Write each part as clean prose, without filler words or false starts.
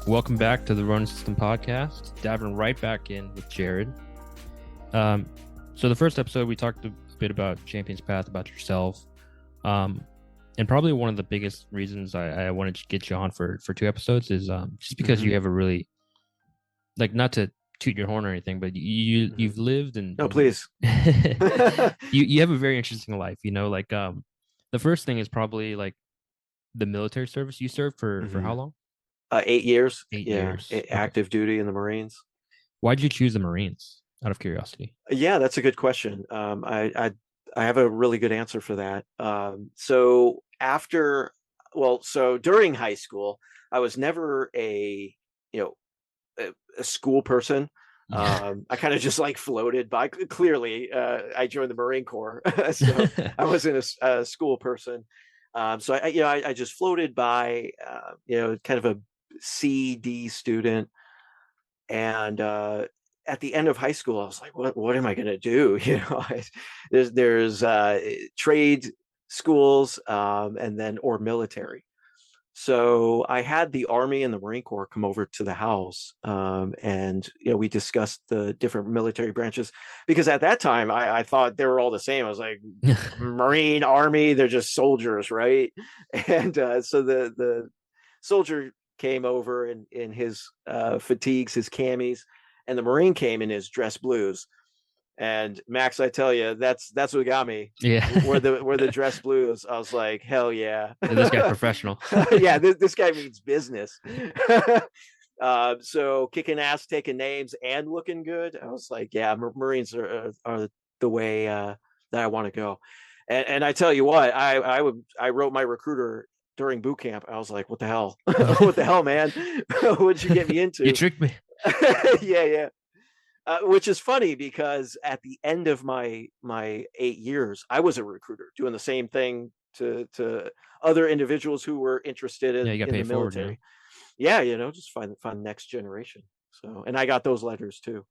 Welcome back to the Ronin System podcast. Diving right back in with Jared. So the first episode, we talked a bit about Champion's Path, about yourself. And probably one of the biggest reasons I wanted to get you on for 2 episodes is just because you have a really, like, not to toot your horn or anything, but you've lived and no, please. you have a very interesting life, like the first thing is probably like the military service. You served for how long? 8 years. 8 years. Active duty in the Marines. Why did you choose the Marines, out of curiosity? Yeah, that's a good question. I have a really good answer for that. So during high school, I was never a school person. I kind of just like floated by. Clearly, I joined the Marine Corps, so I wasn't a school person. So I just floated by, kind of a C/D student, and at the end of high school, I was like, "What am I going to do?" There's trade schools, and then or military. So I had the Army and the Marine Corps come over to the house, and we discussed the different military branches, because at that time I thought they were all the same. I was like, Marine, Army, they're just soldiers, right? And so the soldier came over in his fatigues, his camis, and the Marine came in his dress blues. And Max, I tell you, that's what got me. Yeah. Were the dress blues. I was like, hell yeah. This guy's professional. Yeah, this guy means business. So kicking ass, taking names, and looking good. I was like, yeah, Marines are the way that I want to go. And I tell you what, I wrote my recruiter during boot camp. I was like, what the hell? What the hell, man? What'd you get me into? You tricked me. Yeah. Which is funny, because at the end of my 8 years, I was a recruiter doing the same thing to other individuals who were interested in, you got in the paid forward, military. Yeah, just find next generation. So, and I got those letters too.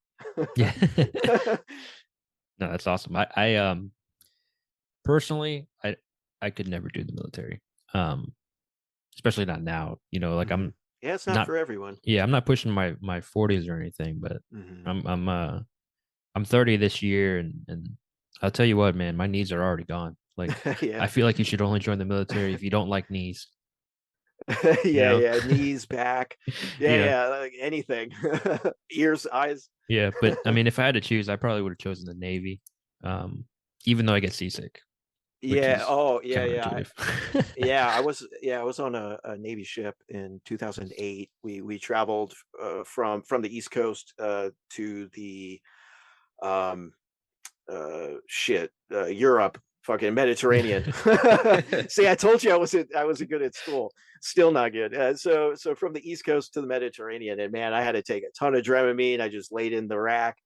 Yeah. No, that's awesome. I personally, I could never do the military. Especially not now. Like I'm. Yeah, it's not for everyone. Yeah, I'm not pushing my 40s or anything, but I'm 30 this year, and I'll tell you what, man, my knees are already gone. Like, Yeah. I feel like you should only join the military if you don't like knees. Yeah, knees, back. Yeah, like anything. Ears, eyes. Yeah, but I mean, if I had to choose, I probably would have chosen the Navy, even though I get seasick. Yeah. Oh, yeah. Yeah. I was on a Navy ship in 2008. We traveled from the East Coast to the Europe, fucking Mediterranean. See, I told you I wasn't good at school. Still not good. So from the East Coast to the Mediterranean, and man, I had to take a ton of Dramamine. I just laid in the rack.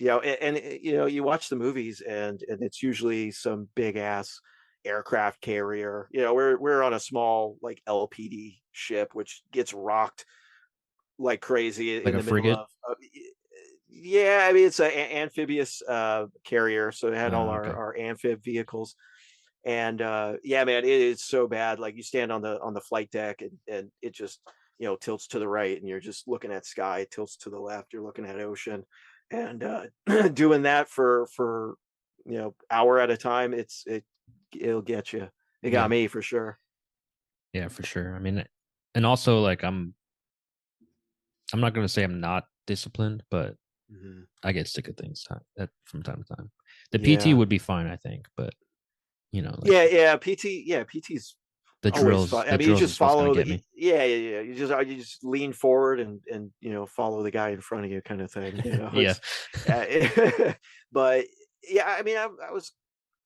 You watch the movies, and it's usually some big ass aircraft carrier. We're on a small like LPD ship, which gets rocked like crazy like in a the frigate. middle of. Yeah, I mean, it's an amphibious carrier, so it had all Okay. our amphib vehicles. And yeah, man, it is so bad. Like, you stand on the flight deck, and it just tilts to the right, and you're just looking at sky. It tilts to the left, you're looking at ocean. And doing that for hour at a time, it'll get you. It got me for sure. Yeah, for sure. I mean, and also, like, I'm not going to say I'm not disciplined, but I get sick of things from time to time. The PT would be fine, I think, but like, PT's the always drills. fun. The I mean, you drills just is what's gonna follow get me. You just lean forward and follow the guy in front of you, kind of thing. Yeah. But yeah, I mean, I was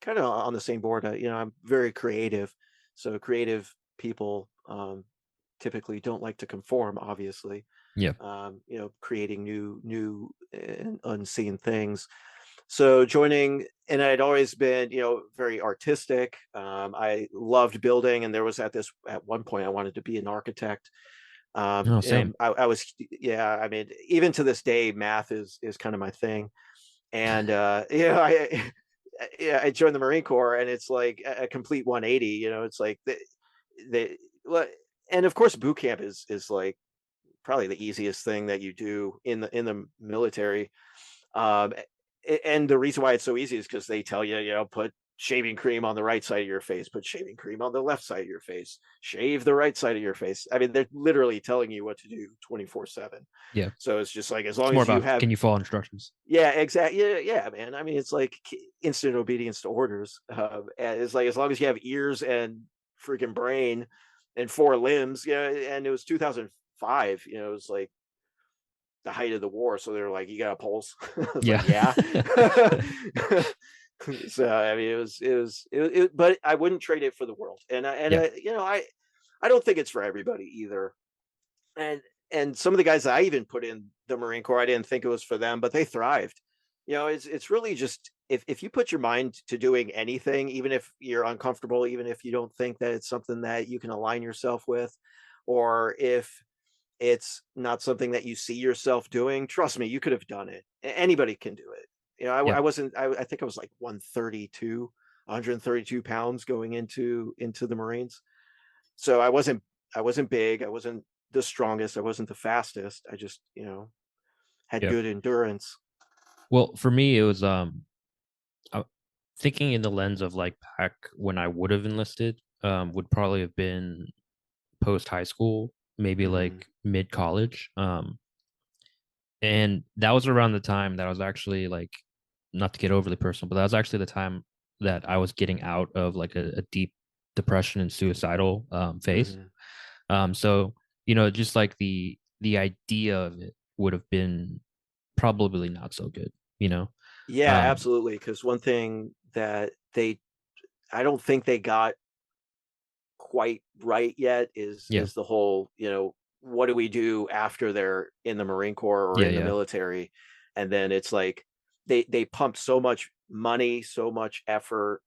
kind of on the same board. I'm very creative, so creative people typically don't like to conform, obviously. Yeah. Creating new and unseen things. So joining, and I'd always been, very artistic. I loved building, and there was at one point I wanted to be an architect. No, same. I was, yeah, I mean, even to this day, math is kind of my thing. And yeah, I joined the Marine Corps, and it's like a complete 180. It's like the well, and of course, boot camp is like probably the easiest thing that you do in the military. Um, and the reason why it's so easy is because they tell you, put shaving cream on the right side of your face, put shaving cream on the left side of your face, shave the right side of your face. I mean, they're literally telling you what to do 24/7. Yeah. So it's just like, as It's long more as you about have, can you follow instructions? yeah, exactly. Yeah, yeah, man. I mean, it's like instant obedience to orders. And it's like, as long as you have ears and freaking brain and four limbs. Yeah, and it was 2005. It was like the height of the war, so they're like, "You got a pulse?" I was Yeah. like, "Yeah." So I mean, but I wouldn't trade it for the world. Yeah. I don't think it's for everybody either. And some of the guys that I even put in the Marine Corps, I didn't think it was for them, but they thrived. It's really just, if you put your mind to doing anything, even if you're uncomfortable, even if you don't think that it's something that you can align yourself with, or if it's not something that you see yourself doing, trust me, you could have done it. Anybody can do it. Yeah. I wasn't. I think I was like 132 pounds going into the Marines. So I wasn't big. I wasn't the strongest. I wasn't the fastest. I just had Yeah. good endurance. Well, for me, it was uh, thinking in the lens of like back when I would have enlisted, would probably have been post high school, maybe Mm, like mid college. And that was around the time that I was actually like, not to get overly personal, but that was actually the time that I was getting out of like a deep depression and suicidal phase. mhm. So just like the idea of it would have been probably not so good, you know. Yeah, Um, absolutely. Because one thing that I don't think they got quite right yet yeah, is the whole, what do we do after they're in the Marine Corps or yeah, in the yeah, military? And then it's like they pump so much money, so much effort,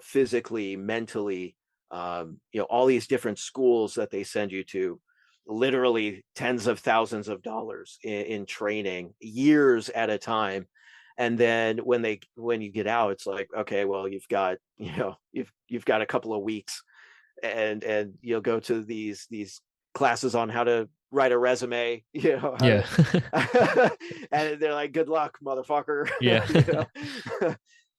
physically, mentally, all these different schools that they send you to, literally tens of thousands of dollars in training, years at a time. And then when you get out, it's like, okay, well, you've got, you've got a couple of weeks, and you'll go to these classes on how to write a resume, how yeah, to and they're like, good luck, motherfucker. yeah,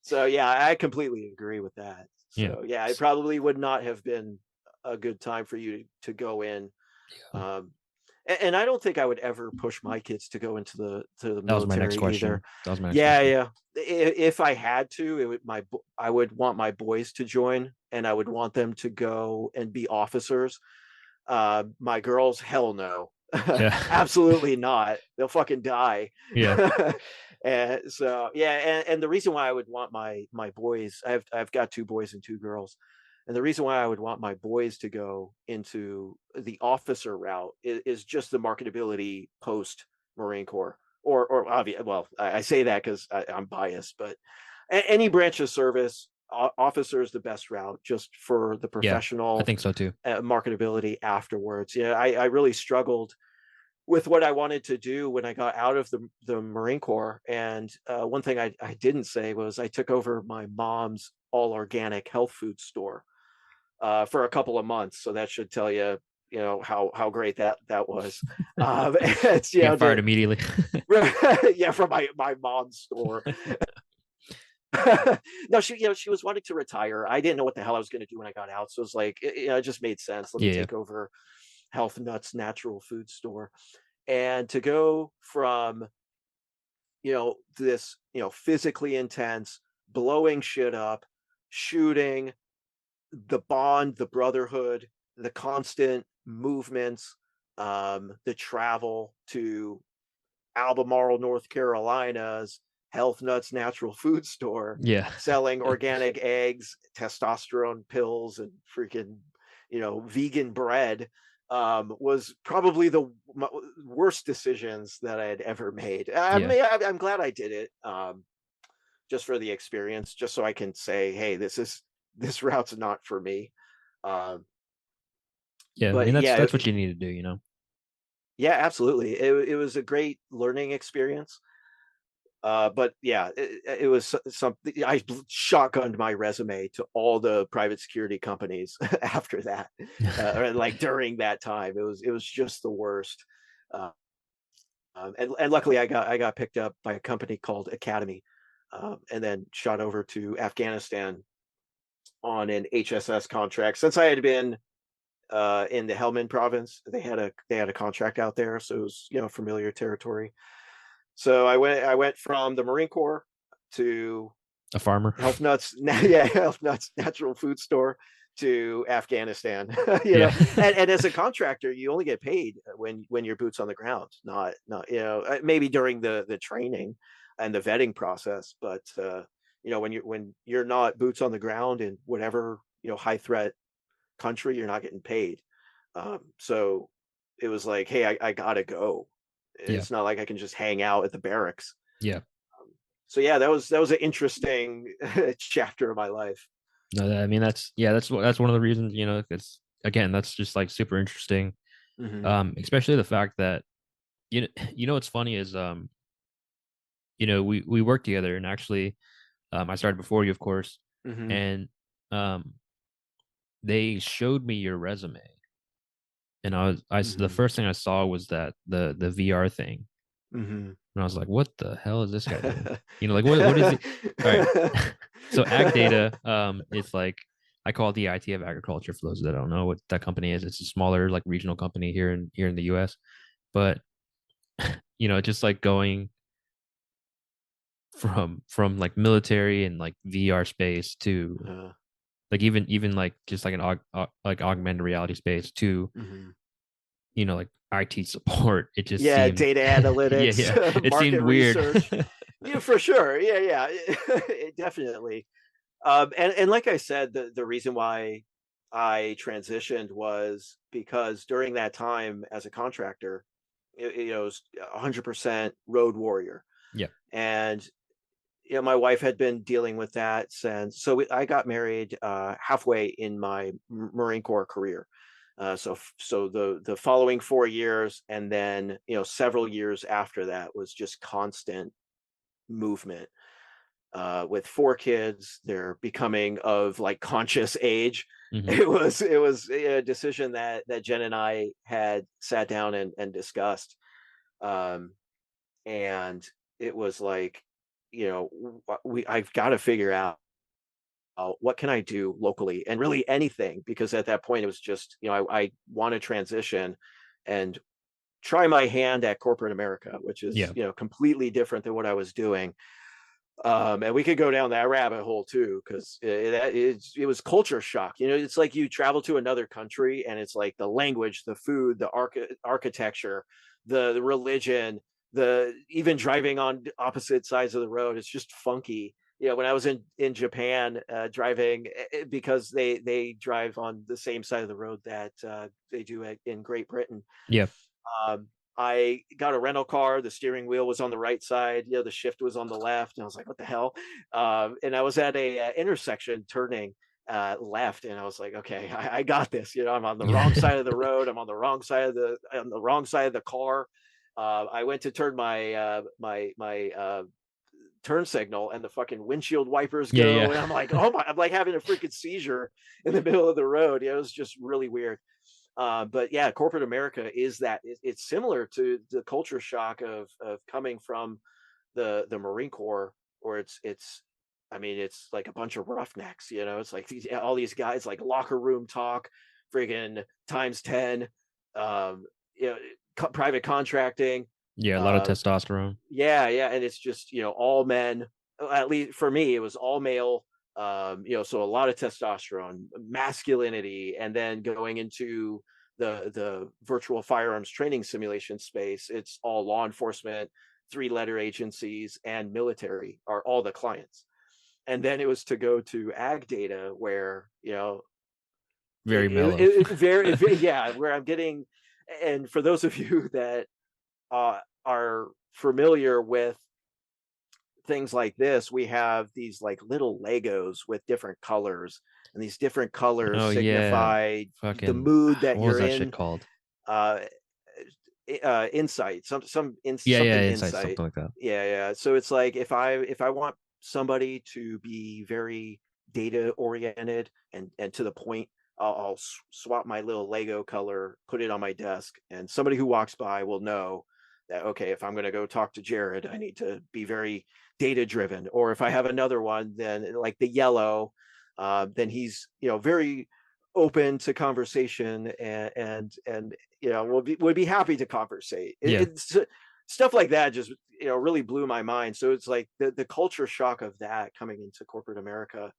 So yeah, I completely agree with that. yeah. So yeah, it probably would not have been a good time for you to go in. um and I don't think I would ever push my kids to go into the That was my next military either. question. That was my next Yeah, question. yeah. If I had to, I would want my boys to join, and I would want them to go and be officers. My girls, hell no. Yeah, Absolutely not. They'll fucking die. yeah, And so yeah, and the reason why I would want my boys, I've got two boys and two girls. And the reason why I would want my boys to go into the officer route is just the marketability post Marine Corps. Or obvious. Well, I say that because I'm biased, but any branch of service, officer is the best route, just for the yeah. I professional think so too. marketability afterwards. Yeah, I really struggled with what I wanted to do when I got out of the Marine Corps. And one thing I didn't say was I took over my mom's all organic health food store for a couple of months. So that should tell you, how great that was. It's Get fired to immediately. yeah, from my mom's store. No, she was wanting to retire. I didn't know what the hell I was going to do when I got out, so it was like, it just made sense. Let me Yeah, yeah, take over Health Nuts Natural Food Store. And to go from, this, physically intense, blowing shit up, shooting, the bond, the brotherhood, the constant movements, the travel to Albemarle, North Carolina's Health Nuts Natural Food Store, yeah, selling organic eggs, testosterone pills, and freaking, vegan bread, was probably the worst decisions that I had ever made. yeah, I'm glad I did it, just for the experience, just so I can say, hey, this route's not for me. Um, yeah. I but mean, that's yeah, that's what you need to do. Yeah, absolutely. It was a great learning experience. But yeah, it was something. I shotgunned my resume to all the private security companies after that, or like during that time. It was just the worst. Uh, and luckily, I got picked up by a company called Academy, and then shot over to Afghanistan on an HSS contract. Since I had been in the Helmand province, they had a contract out there, so it was familiar territory. So I went from the Marine Corps to A farmer. Health Nuts, yeah, Health Nuts Natural Food Store to Afghanistan. Yeah. And as a contractor, you only get paid when your boots on the ground, not maybe during the training and the vetting process, but when you're not boots on the ground in whatever high threat country, you're not getting paid. So it was like, hey, I gotta go. Yeah. It's not like I can just hang out at the barracks. Yeah. Um, so yeah, that was an interesting chapter of my life. No, I mean that's one of the reasons, it's again, that's just like super interesting. Hmm. Especially the fact that what's funny is we worked together, and actually I started before you, of course, Hmm. and um they showed me your resume, and the Hmm. first thing I saw was that the VR thing, Hmm. and I was like, what the hell is this guy doing? Like what is it? All right. So ag data is like, I call it the IT of agriculture, for those that don't know what that company is. It's a smaller like regional company here in the US. But just like going from like military and like VR space to uh, like even like just like like augmented reality space to hmm. like IT support. It just Yeah, seemed data yeah, analytics, yeah. It seemed market weird. research. Yeah, for sure. Yeah, yeah, definitely. And like I said, the reason why I transitioned was because during that time as a contractor, it was 100% road warrior, Yeah. and my wife had been dealing with that since. So I got married halfway in my Marine Corps career. So the following 4 years, and then several years after that was just constant movement. With 4 kids, they're becoming of like conscious age. Hmm. It was a decision that Jen and I had sat down and discussed. Um, and it was like, I've got to figure out what can I do locally, and really anything, because at that point it was just, I want to transition and try my hand at corporate America, which is Yeah. completely different than what I was doing. And we could go down that rabbit hole too, because it was culture shock. It's like you travel to another country, and it's like the language, the food, the architecture, the religion, the even driving on opposite sides of the road. It's just funky. When I was in Japan, driving, because they drive on the same side of the road that they do in Great Britain. Yeah. um, I got a rental car. The steering wheel was on the right side. The shift was on the left, and I was like, "What the hell?" And I was at a intersection turning left, and I was like, "Okay, I got this." I'm on the wrong Yeah. side of the road. I'm on the wrong side of the car. I went to turn my turn signal, and the fucking windshield wipers Yeah. go, Yeah. and I'm like, "Oh my!" I'm like having a freaking seizure in the middle of the road. It was just really weird. But yeah, corporate America is that. It's similar to the culture shock of coming from the Marine Corps, where it's I mean, it's like a bunch of roughnecks. It's like all these guys, like locker room talk, friggin' times 10. um you know Private contracting. Yeah. A lot of um testosterone. yeah, yeah, and it's just, all men. At least for me, it was all male. So a lot of testosterone, masculinity, and then going into the virtual firearms training simulation space, it's all law enforcement, three-letter agencies, and military are all the clients. And then it was to go to ag data, where Very mellow. yeah, where I'm getting. And for those of you that are familiar with things like this, we have these like little Legos with different colors, and these different colors Oh yeah. signify the Fucking mood that what was you're that shit in. called? Uh, insight, Yeah, something insight, insight. something like that. Yeah. So it's like if I want somebody to be very data oriented and to the point, I'll swap my little Lego color, put it on my desk, and somebody who walks by will know that, okay, if I'm going to go talk to Jared, I need to be very data driven. Or if I have another one, then like the yellow, then he's very open to conversation, and would be happy to conversate. Yeah, It's stuff like that just really blew my mind. So it's like the culture shock of that coming into corporate America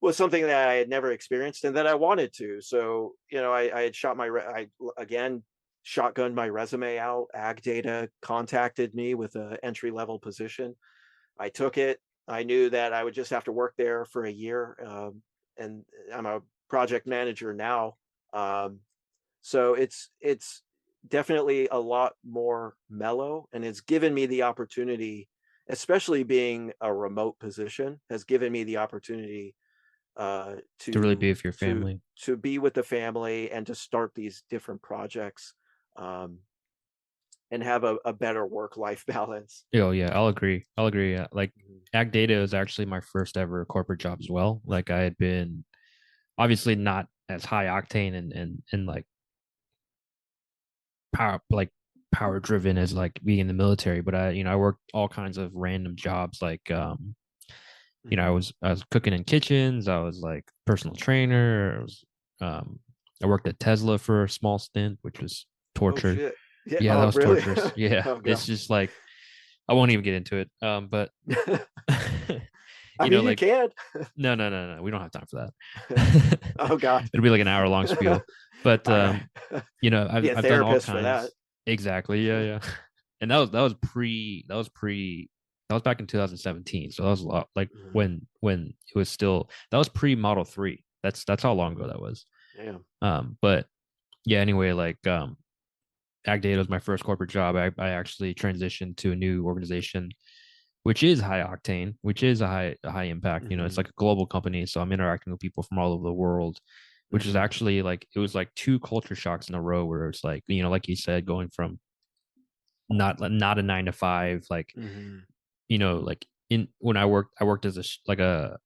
was something that I had never experienced and that I wanted to. So I had again shotgunned my resume out. Ag Data contacted me with an entry level position. I took it. I knew that I would just have to work there for a year, and I'm a project manager now. Um, so it's definitely a lot more mellow, and it's given me the opportunity, especially being a remote position, has given me the opportunity uh, to really be to with your to family. to be with the family and to start these different projects, um, and have a better work life balance. Oh yeah, I'll agree. I'll agree. Yeah. Like Mhm. Ag Data was actually my first ever corporate job as well. Like I had been obviously not as high octane and like power driven as like being in the military, but I worked all kinds of random jobs like I Mhm. was cooking in kitchens, I was like personal trainer, um I worked at Tesla for a small stint, which was Oh torture. shit! Yeah. Yeah, that Oh was really? torturous. Yeah. Oh It's god. just like I won't even get into it. But I mean, you like can. no, we don't have time for that. Oh god. It'll be like an hour long spiel. But All right. I've Be a I've done all therapist for that. kinds. Exactly. Yeah. And that was back in 2017. So that was a lot like Mhm. when it was still that was pre Model 3. That's how long ago that was. Damn. But yeah, anyway, like Ag Data was my first corporate job. I actually transitioned to a new organization, which is high octane, which is a high impact. It's Mhm. like a global company, so I'm interacting with people from all over the world, which is Mhm. actually like it was like two culture shocks in a row where it's like like you said, going from not a 9 to 5, like Mhm. like in when I worked as like a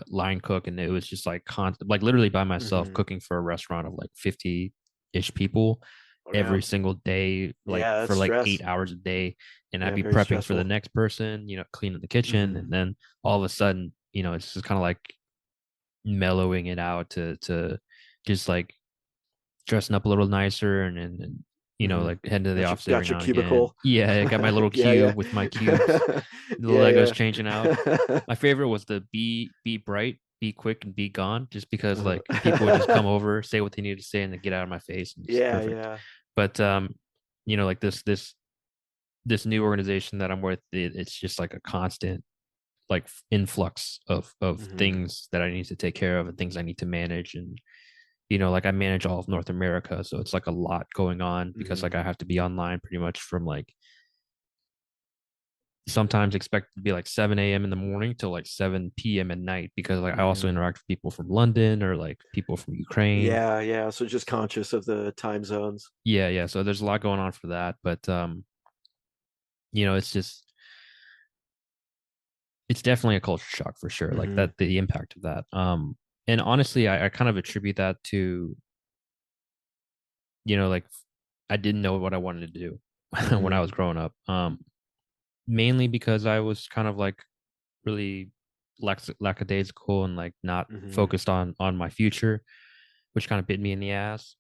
line cook, and it was just like constant, like literally by myself Mhm. cooking for a restaurant of like 50-ish people Oh every damn. single day, like Yeah, that's for like stress. 8 hours a day. And I'd Yeah, be very prepping for the stressful. next person, cleaning the kitchen. Mhm. And then all of a sudden, it's just kind of like mellowing it out to just like dressing up a little nicer and Mhm. like heading to the office every Got your now and again. cubicle. Yeah, I got my little Yeah, yeah. cube with my cubes, the Yeah, Legos yeah. changing out. My favorite was the be bright, be quick, and be gone, just because like people would just come Uh-huh. over, say what they needed to say, and then get out of my face, and it's Yeah, perfect. yeah. But like this new organization that I'm with, it's just like a constant like influx of Mhm. things that I need to take care of and things I need to manage. And like I manage all of North America, so it's like a lot going on because like Mhm. I have to be online pretty much from like sometimes expect to be like 7 a.m. in the morning till like 7 p.m. at night, because like I also Mhm. interact with people from London or like people from Ukraine. Yeah, yeah. So just conscious of the time zones. Yeah. So there's a lot going on for that. But it's just it's definitely a culture shock for sure. Like Mhm. that, the impact of that. And honestly, I kind of attribute that to, like I didn't know what I wanted to do when I Mhm. was growing up. Mainly because I was kind of like really lackadaisical and like not Mhm. focused on my future, which kind of bit me in the ass.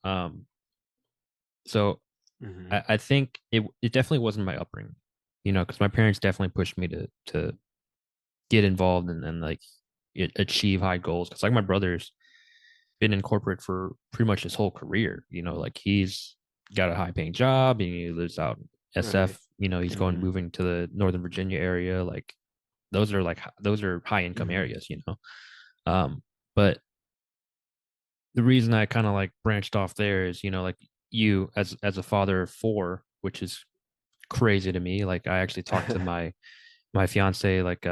So Mhm. I think it definitely wasn't my upbringing, because my parents definitely pushed me to get involved and like achieve high goals. Because like my brother's been in corporate for pretty much his whole career. Like he's got a high paying job and he lives out in Right. SF. He's going Mhm. moving to the Northern Virginia area. Like those are high income Mhm. areas. But the reason I kind of like branched off there is, like you as a father of four, which is crazy to me. Like I actually talked to my fiance, like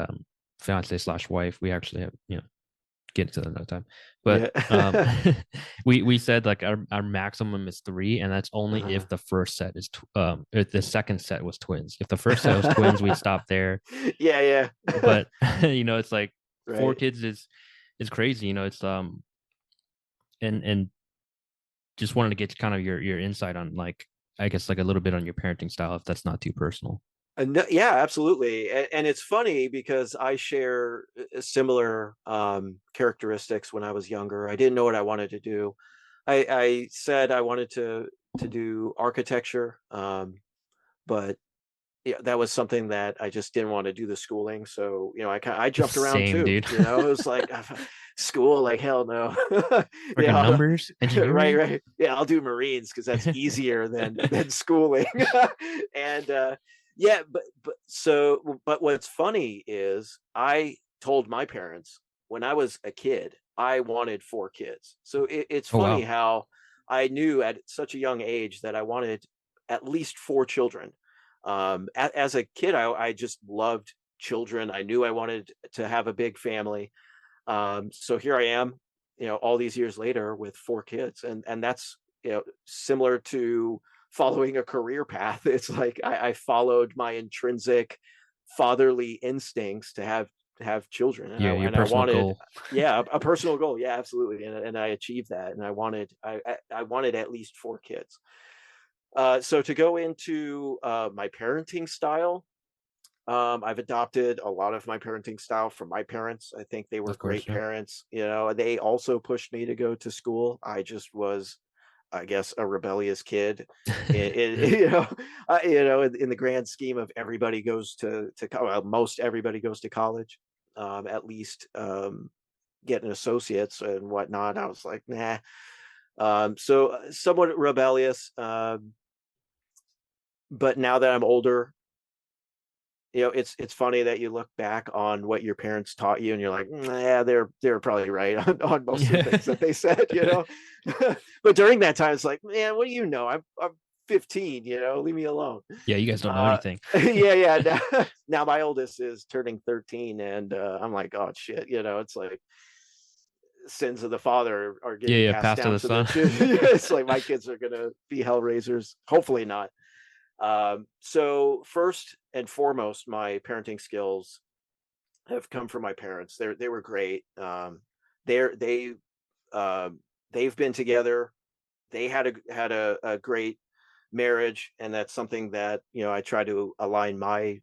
fiance slash wife. We actually have get into that another time. Yeah. But we said like our maximum is 3, and that's only if the first set is if the second set was twins. If the first set was twins, we'd stop there. Yeah. But it's like 4 Right. kids is crazy. It's and just wanted to get kind of your insight on, like, I guess, like a little bit on your parenting style, if that's not too personal. Yeah, absolutely. And it's funny because I share similar characteristics when I was younger. I didn't know what I wanted to do. I said I wanted to do architecture, but yeah, that was something that I just didn't want to do the schooling. So, I jumped around Same, too, dude. it was like school, like hell no. Freaking Yeah, numbers, right, engineering. right. Yeah, I'll do Marines because that's easier than schooling. And yeah, but what's funny is I told my parents when I was a kid, I wanted 4 kids. So it's Oh funny wow. how I knew at such a young age that I wanted at least 4 children. As a kid, I just loved children. I knew I wanted to have a big family. So here I am, all these years later with 4 kids, and that's similar to following a career path. It's like I followed my intrinsic fatherly instincts to have children, and I Your and I personal wanted, goal. yeah, a personal goal, yeah, absolutely, and I achieved that, and I wanted at least 4 kids. So to go into my parenting style, I've adopted a lot of my parenting style from my parents. I think they were Of course, great yeah. parents. They also pushed me to go to school. I just was, I guess, a rebellious kid. In the grand scheme of everybody goes well, most everybody goes to college, at least getting associates and whatnot. I was like, nah. So somewhat rebellious. But now that I'm older, it's funny that you look back on what your parents taught you and you're like, yeah, they're probably right on most of the things that they said. But during that time, it's like, man, what do you know? I'm 15, leave me alone. Yeah, you guys don't know anything. Yeah. Now my oldest is turning 13, and I'm like, oh shit, it's like sins of the father are Yeah, getting yeah, passed pass to down the to the sun. children. It's like my kids are gonna be hellraisers. Hopefully not. So first and foremost, my parenting skills have come from my parents. They were great. They're um, they've been together. They had a great marriage, and that's something that I try to align my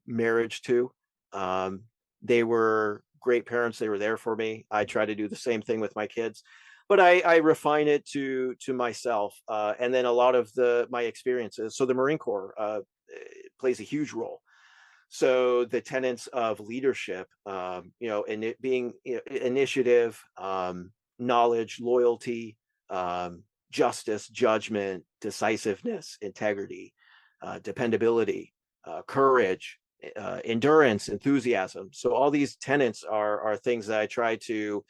marriage to. Um, they were great parents. They were there for me. I try to do the same thing with my kids, but I refine it to myself, and then a lot of my experiences. So the Marine Corps plays a huge role. So the tenets of leadership, and it being initiative, knowledge, loyalty, justice, judgment, decisiveness, integrity, dependability, courage, endurance, enthusiasm. So all these tenets are things that I try to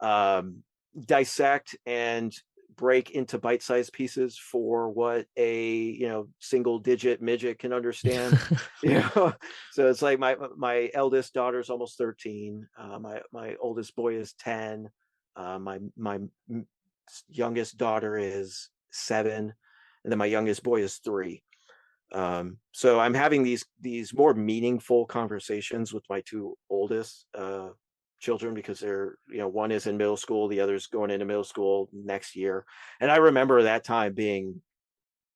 um, dissect and break into bite-sized pieces for what a single digit midget can understand. you know so it's like my eldest daughter's almost 13, my oldest boy is 10, my youngest daughter is 7, and then my youngest boy is 3. So I'm having these more meaningful conversations with my 2 oldest children, because they're one is in middle school, the other's going into middle school next year, and I remember that time being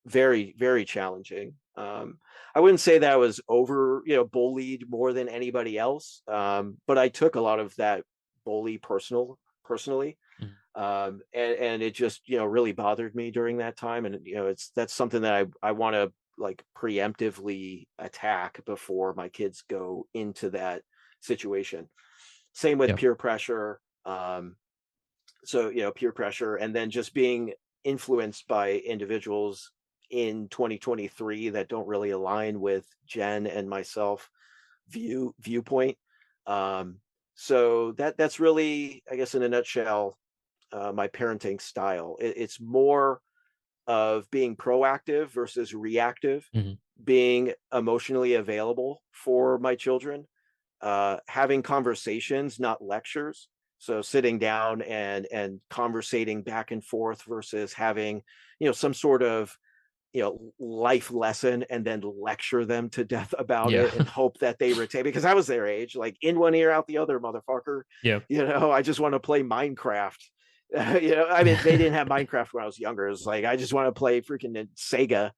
very, very challenging. I wouldn't say that I was bullied more than anybody else, but I took a lot of that bully personally, Mhm. and it just really bothered me during that time, and that's something that I want to like preemptively attack before my kids go into that situation. Same with Yeah. peer pressure. So peer pressure, and then just being influenced by individuals in 2023 that don't really align with Jen and myself viewpoint. um so that's really, I guess, in a nutshell, my parenting style. It's more of being proactive versus reactive, Mhm. being emotionally available for my children, having conversations, not lectures. So sitting down and conversating back and forth versus having, some sort of, life lesson and then lecture them to death about Yeah. it and hope that they retain, because I was their age, like in one ear out the other, motherfucker. Yep. I just want to play Minecraft. I mean, they didn't have Minecraft when I was younger. It's like I just want to play freaking Sega.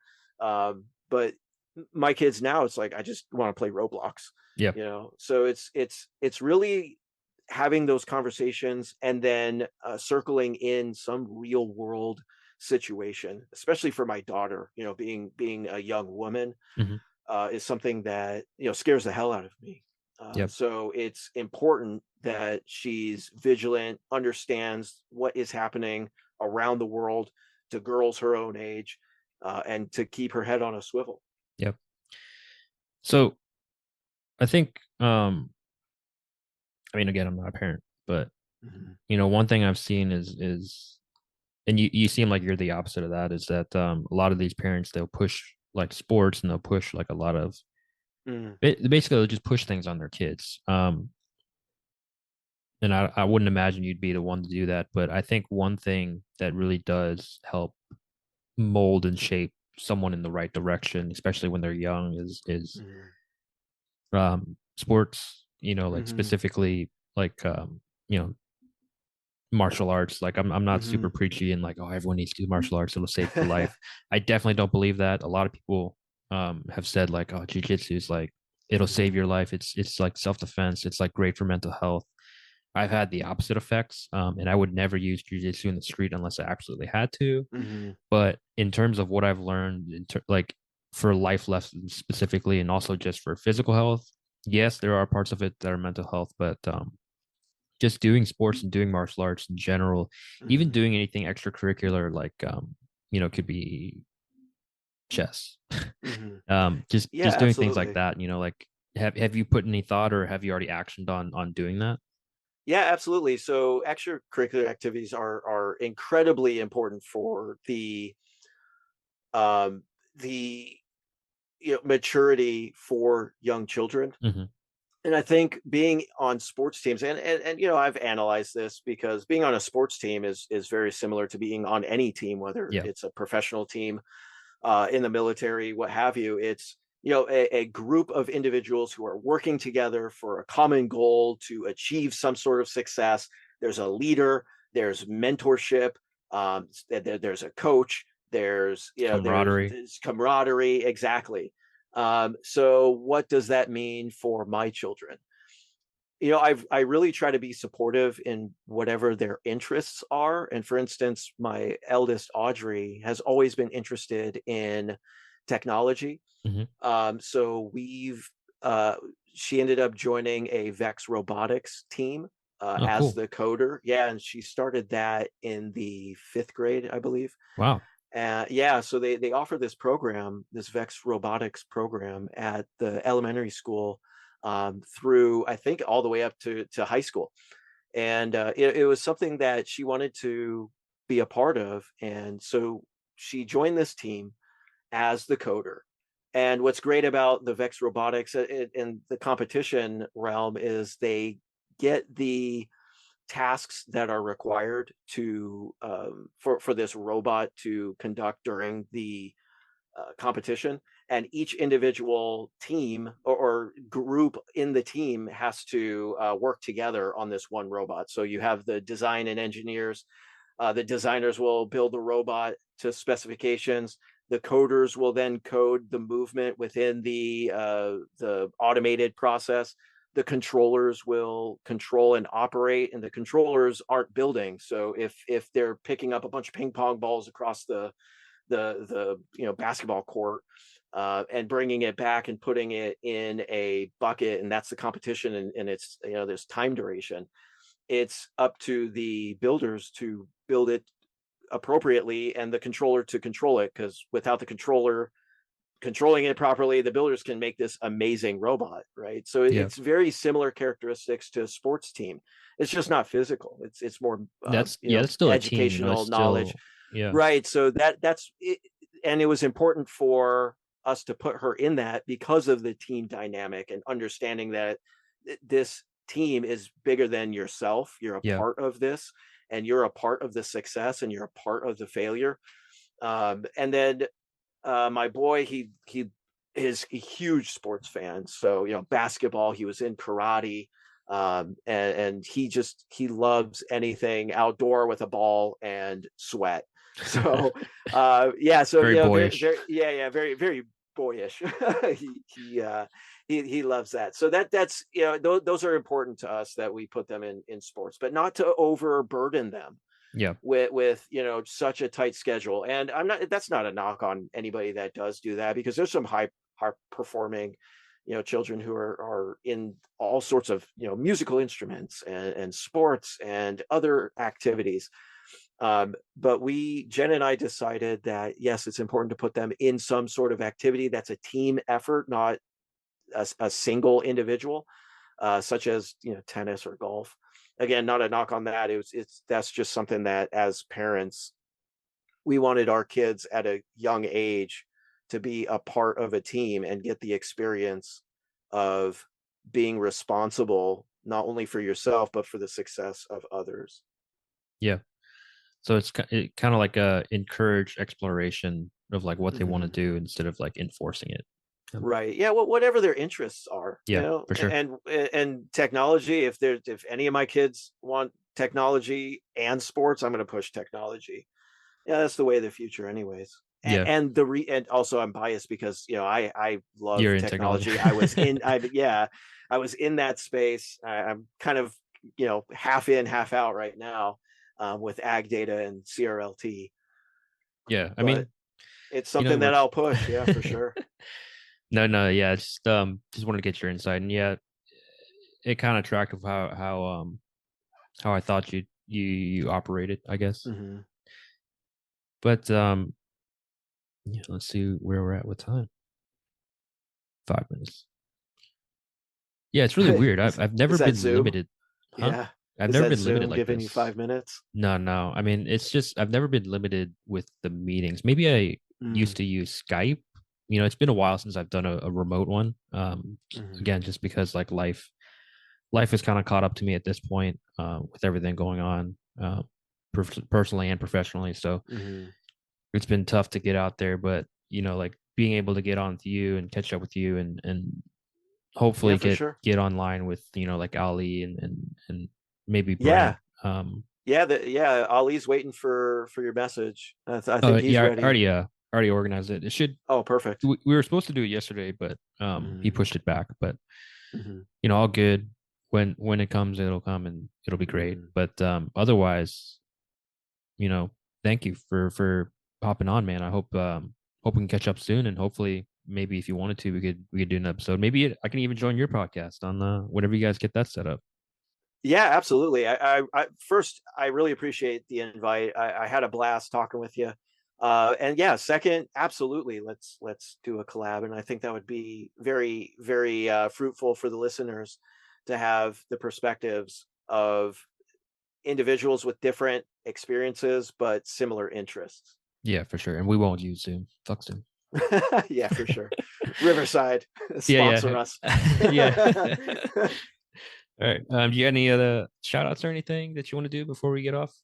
But my kids now, it's like I just want to play Roblox. Yep. So it's really having those conversations and then circling in some real world situation, especially for my daughter. Being a young woman Hmm. is something that scares the hell out of me. Yep. So it's important that she's vigilant, understands what is happening around the world to girls her own age, and to keep her head on a swivel. Yep. So I think, I mean, again, I'm not a parent, but Mhm. one thing I've seen is, and you seem like you're the opposite of that, is that a lot of these parents, they'll push like sports and they'll push like a lot of, Mm, basically they'll just push things on their kids. And I wouldn't imagine you'd be the one to do that, but I think one thing that really does help mold and shape someone in the right direction, especially when they're young, is mhm, sports. Like mhm, specifically like you know martial arts. Like I'm not super mhm, preachy and like, oh, everyone needs to do martial arts, it'll save your life. I definitely don't believe that. A lot of people have said like, oh, jujitsu is like, it'll mhm, save your life. It's like self-defense. It's like great for mental health. I've had the opposite effects, and I would never use jujitsu in the street unless I absolutely had to. mhm, But in terms of what I've learned, like for life lessons specifically, and also just for physical health, yes, there are parts of it that are mental health, but just doing sports and doing martial arts in general, even mhm, doing anything extracurricular, like could be chess, mhm. Yeah, just doing things like absolutely. that. Like have you put any thought, or have you already actioned on doing that? Yeah, absolutely. So extracurricular activities are incredibly important for um the maturity for young children. Hmm. And I think being on sports teams, and I've analyzed this, because being on a sports team is very similar to being on any team, whether Yeah. it's a professional team, in the military, what have you. It's a group of individuals who are working together for a common goal to achieve some sort of success. There's a leader, there's mentorship, there's a coach, there's Camaraderie. there's camaraderie, exactly. So what does that mean for my children? I really try to be supportive in whatever their interests are. And for instance, my eldest Audrey has always been interested in technology. Hmm. So uh, she ended up joining a Vex robotics team Oh, as cool. the coder. Yeah, and she started that in the 5th grade, I believe. Wow. Yeah, so they offer this program, this Vex robotics program at the elementary school, through, I think, all the way up to high school. And it was something that she wanted to be a part of, and so she joined this team as the coder. And what's great about the Vex robotics in the competition realm is they get the tasks that are required to for this robot to conduct during the competition, and each individual team or group in the team has to work together on this one robot. So you have the design and engineers. The designers will build the robot to specifications. The coders will then code the movement within the automated process. The controllers will control and operate, and the controllers aren't building. So if they're picking up a bunch of ping pong balls across the basketball court, and bringing it back and putting it in a bucket, and that's the competition, and it's there's time duration. It's up to the builders to build it appropriately and the controller to control it, because without the controller controlling it properly, the builders can make this amazing robot, right? So Yeah. it's very similar characteristics to a sports team. It's just not physical. It's more That's still a team, it's educational knowledge. still, yeah. Right. So that's it. And it was important for us to put her in that because of the team dynamic and understanding that this team is bigger than yourself. You're a Yeah. part of this, and you're a part of the success, and you're a part of the failure. And then my boy, he is a huge sports fan. So, basketball, he was in karate, and he loves anything outdoor with a ball and sweat. So, yeah, so Very very, boyish. very, yeah, very, very boyish. He loves that. So that's those are important to us, that we put them in sports, but not to overburden them Yeah. with such a tight schedule. And that's not a knock on anybody that does do that, because there's some high performing children who are in all sorts of musical instruments and sports and other activities. But Jen and I decided that yes, it's important to put them in some sort of activity that's a team effort, not a single individual, such as tennis or golf. Again, not a knock on that. That's just something that as parents we wanted our kids at a young age to be a part of a team and get the experience of being responsible not only for yourself but for the success of others. Yeah. So it's kind of like a encourage exploration of like what they want to Mhm. do instead of like enforcing it. Right. Yeah. Well, whatever their interests are, Yeah, for sure. and technology. If any of my kids want technology and sports, I'm going to push technology. Yeah, that's the way of the future, anyways. Yeah, And also I'm biased because I love you're in technology. technology. I was in that space. I'm kind of half in, half out right now, with ag data and CRLT, Yeah, I but mean, it's it something that works. I'll push. Yeah, for sure. No, yeah, just wanted to get your insight, and yeah, it kind of tracked of how I thought you operated, I guess. Hmm. But yeah, let's see where we're at with time. 5 minutes. Yeah, it's really weird. I've never Is that been Zoom? limited, huh? Yeah. I've Is never that been limited Zoom like giving you this. 5 minutes? No. I mean, it's just I've never been limited with the meetings. Maybe I Mm. used to use Skype. It's been a while since I've done a remote one. Hmm. Again, just because like life has kind of caught up to me at this point, with everything going on, personally and professionally. So Hmm. it's been tough to get out there, but like being able to get on with you and catch up with you and Yeah, hopefully for get sure. get online with like Ali and maybe Brent. Yeah. Yeah, Ali's waiting for your message. I think he's Yeah, ready. I already organized it. It should. Oh, perfect. We were supposed to do it yesterday, but he Hmm. pushed it back. But Hmm. all good. When it comes, it'll come and it'll be great. Hmm. But otherwise, you know, thank you for popping on, man. I hope we can catch up soon, and hopefully, maybe if you wanted to, we could do an episode. Maybe I can even join your podcast on whenever you guys get that set up. Yeah, absolutely. First, I really appreciate the invite. I had a blast talking with you. And yeah, second, absolutely. Let's do a collab, and I think that would be very, very fruitful for the listeners to have the perspectives of individuals with different experiences but similar interests. Yeah, for sure. And we won't use Zoom. Fuck Zoom. Yeah, for sure. Riverside, sponsor Yeah, us. yeah, yeah. All right. Do you have any other shout outs or anything that you want to do before we get off?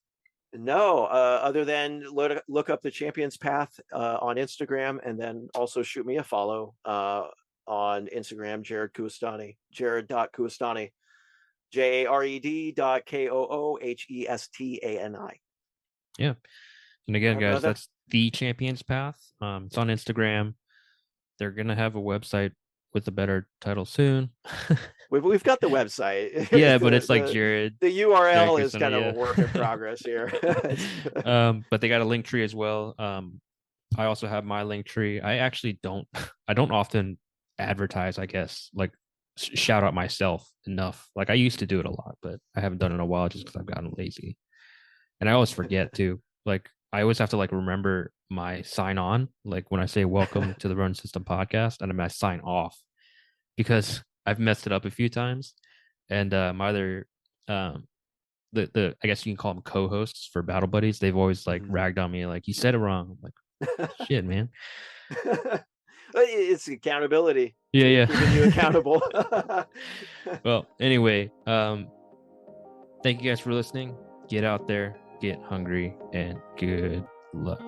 No, other than look up the Champions Path on Instagram, and then also shoot me a follow on Instagram, Jared Koohestani, Jared.Koohestani, Jared.Koohestani. Yeah. And All again, right, guys, brother. that's the Champions Path. It's on Instagram. They're gonna have a website with a better title soon. We've got the website. Yeah, but the it's like the Jared, the URL is Koohestani, kind of a yeah. work in progress here. But they got a link tree as well. I also have my link tree. I actually don't I don't often advertise, I guess, like shout out myself enough. Like I used to do it a lot, but I haven't done it in a while just because I've gotten lazy. And I always forget too. Like I always have to like remember my sign on, like when I say welcome to the Ronin System podcast, and then I sign off because I've messed it up a few times. And my other the I guess you can call them co-hosts for Battle Buddies, they've always like Mhm. ragged on me like you said it wrong. I'm like, shit, man. It's accountability. Yeah. Keeping you accountable. Well, anyway, thank you guys for listening. Get out there, get hungry, and good luck.